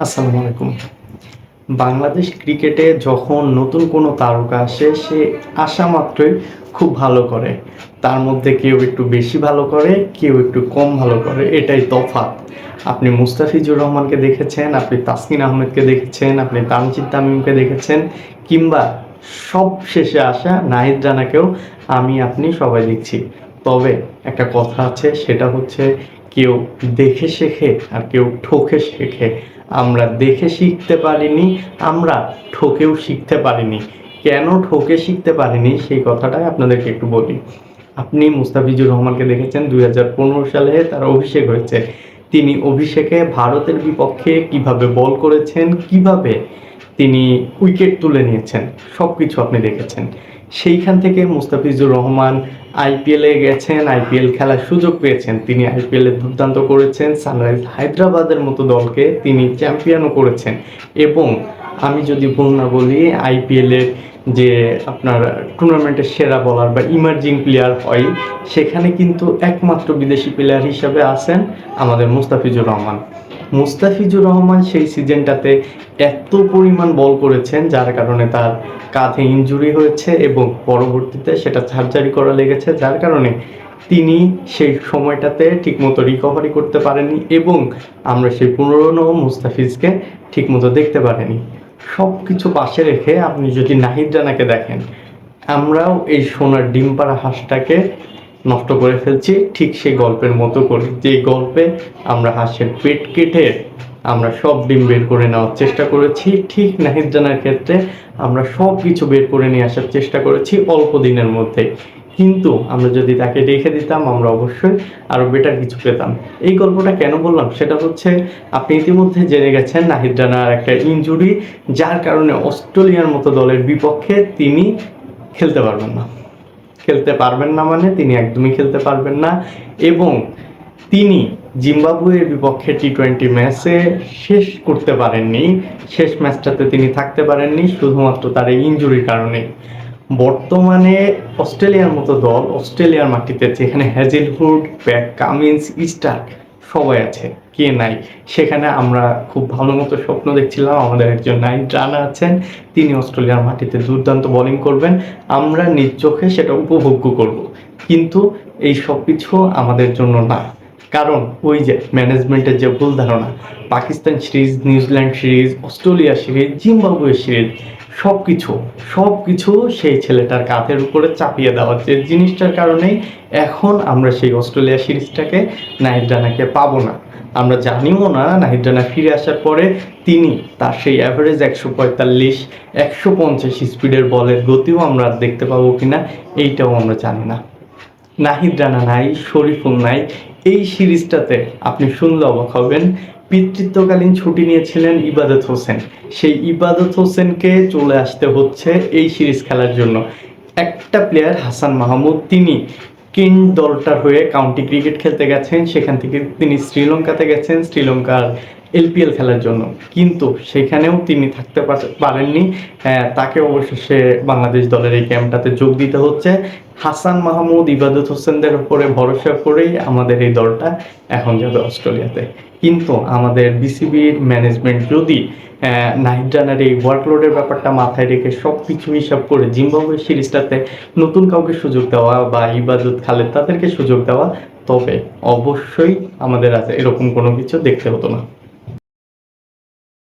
আসসালামু আলাইকুম। বাংলাদেশ ক্রিকেটে যখন নতুন কোনো তারকা আসে, সে আসা মাত্রই খুব ভালো করে। তার মধ্যে কেউ একটু বেশি ভালো করে, কেউ একটু কম ভালো করে। এটাই তফাৎ। আপনি মুস্তাফিজুর রহমানকে দেখেছেন, আপনি তাসকিন আহমেদকে দেখেছেন, আপনি তানজিদ তামিমকে দেখেছেন, কিংবা সবশেষে আসা নাহিদ রানাকেও আপনি সবাই দেখছি। তবে একটা কথা আছে, সেটা হচ্ছে কেউ দেখে শেখে আর কেউ ঠকে শেখে। আমরা দেখে শিখতে পারিনি, আমরা ঠকেও শিখতে পারিনি। কেন ঠকে শিখতে পারিনি সেই কথাটাই আপনাদেরকে একটু বলি। আপনি মুস্তাফিজুর রহমানকে দেখেছেন 2015 সালে তার অভিষেক হয়েছে। তিনি অভিষেকে ভারতের বিপক্ষে কিভাবে বল করেছেন, কিভাবে তিনি উইকেট তুলে নিয়েছেন, সব কিছু আপনি দেখেছেন। সেইখান থেকে মুস্তাফিজুর রহমান আইপিএলে গেছেন, আইপিএল খেলার সুযোগ পেয়েছেন। তিনি আইপিএলে দুর্দান্ত করেছেন, সানরাইজ হায়দ্রাবাদের মতো দলকে তিনি চ্যাম্পিয়নও করেছেন। এবং আমি যদি ভুল না বলি, আইপিএলের যে আপনার টুর্নামেন্টের সেরা বলার বা ইমার্জিং প্লেয়ার হয়, সেখানে কিন্তু একমাত্র বিদেশি প্লেয়ার হিসাবে আছেন আমাদের মুস্তাফিজুর রহমান। মুস্তাফিজুর রহমান সেই সিজনটাতে এত পরিমাণ বল করেছেন, যার কারণে তার কাঁধে ইনজুরি হয়েছে এবং পরবর্তীতে সেটা সার্জারি করা লেগেছে, যার কারণে তিনি সেই সময়টাতে ঠিকমতো রিকভারি করতে পারেননি এবং আমরা সেই পুরনো মুস্তাফিজকে ঠিকমতো দেখতে পারিনি। সব কিছু পাশে রেখে আপনি যদি নাহিদ রানাকে দেখেন, আমরাও এই সোনার ডিম পাড়া হাঁসটাকে নষ্ট করে ফেলছি, ঠিক সেই গল্পের মতো করে। যে গল্পে আমরা হাঁসের পেট কেটে আমরা সব ডিম বের করে নেওয়ার চেষ্টা করেছি, ঠিক নাহিদ রানার ক্ষেত্রে আমরা সব কিছু বের করে নিয়ে আসার চেষ্টা করেছি অল্প দিনের মধ্যে। কিন্তু আমরা যদি তাকে রেখে দিতাম, আমরা অবশ্যই আরও বেটার কিছু পেতাম। এই গল্পটা কেন বললাম সেটা হচ্ছে, আপনি ইতিমধ্যে জেনে গেছেন নাহিদ রানার একটা ইনজুরি, যার কারণে অস্ট্রেলিয়ার মতো দলের বিপক্ষে তিনি খেলতে পারবেন না। খেলতে পারবেন না মানে তিনি একদমই খেলতে পারবেন না। এবং তিনি জিম্বাবুয়ের বিপক্ষে টি-20 ম্যাচে শেষ করতে পারেননি। শেষ ম্যাচটাতে তিনি থাকতে পারেননি শুধুমাত্র তার এই ইনজুরির কারণে। বর্তমানে অস্ট্রেলিয়ার মতো দল, অস্ট্রেলিয়ার মাটিতে যেখানে হ্যাজেলউড, প্যাট কামিন্স, স্টার্ক সবাই আছে, কে নাই? সেখানে আমরা খুব ভালো মতো স্বপ্ন দেখছিলাম আমাদের একজন নাহিদ রানা আছেন, তিনি অস্ট্রেলিয়ার মাটিতে দুর্দান্ত বোলিং করবেন, আমরা নিজ চোখে সেটা উপভোগ্য করব। কিন্তু এই সব কিছু আমাদের জন্য না। কারণ ওই যে ম্যানেজমেন্টের যে ভুল ধারণা, Pakistan series, New Zealand series, Australia series, Zimbabwe series, সব কিছু সেই ছেলেটার কাঁধের উপরে চাপিয়ে দেওয়া, যে জিনিসটার কারণেই এখন আমরা সেই অস্ট্রেলিয়া সিরিজটাকে নাহিদ রানাকে পাবো না। আমরা জানিও না নাহিদ রানা ফিরে আসার পরে তিনি তার সেই অ্যাভারেজ 145, 150 স্পিডের বলের গতিও আমরা দেখতে পাবো কিনা, এইটাও আমরা জানি না। নাহিদ রানা নাই, শরীফুল নাই। এই সিরিজটাতে আপনি শুনলে অবাক হবেন, পিতৃত্বকালীন ছুটি নিয়েছিলেন ইবাদত হোসেন। সেই ইবাদত হোসেনকে চলে আসতে হচ্ছে এই সিরিজ খেলার জন্য। একটা প্লেয়ার হাসান মাহমুদ, তিনি কেন্ট দলটার হয়ে কাউন্টি ক্রিকেট খেলতে গেছেন, সেখান থেকে তিনি শ্রীলঙ্কাতে গেছেন শ্রীলঙ্কার এলপিএল খেলার জন্য, কিন্তু সেখানেও তিনি থাকতে পারেননি। তাকে অবশেষে বাংলাদেশ দলের এই ক্যাম্পটাতে যোগ দিতে হচ্ছে। হাসান মাহমুদ, ইবাদত হোসেনদের উপরে ভরসা করেই আমাদের এই দলটা এখন যাবে অস্ট্রেলিয়াতে। কিন্তু আমাদের বিসিবির ম্যানেজমেন্ট যদি নাহিদ রানার এই ওয়ার্কলোডের ব্যাপারটা মাথায় রেখে সব কিছু হিসাব করে জিম্বাবুয়ে সিরিজটাতে নতুন কাউকে সুযোগ দেওয়া বা ইবাদত, খালেদ তাদেরকে সুযোগ দেওয়া, তবে অবশ্যই আমাদের আজ এরকম কোনো কিছু দেখতে হতো না।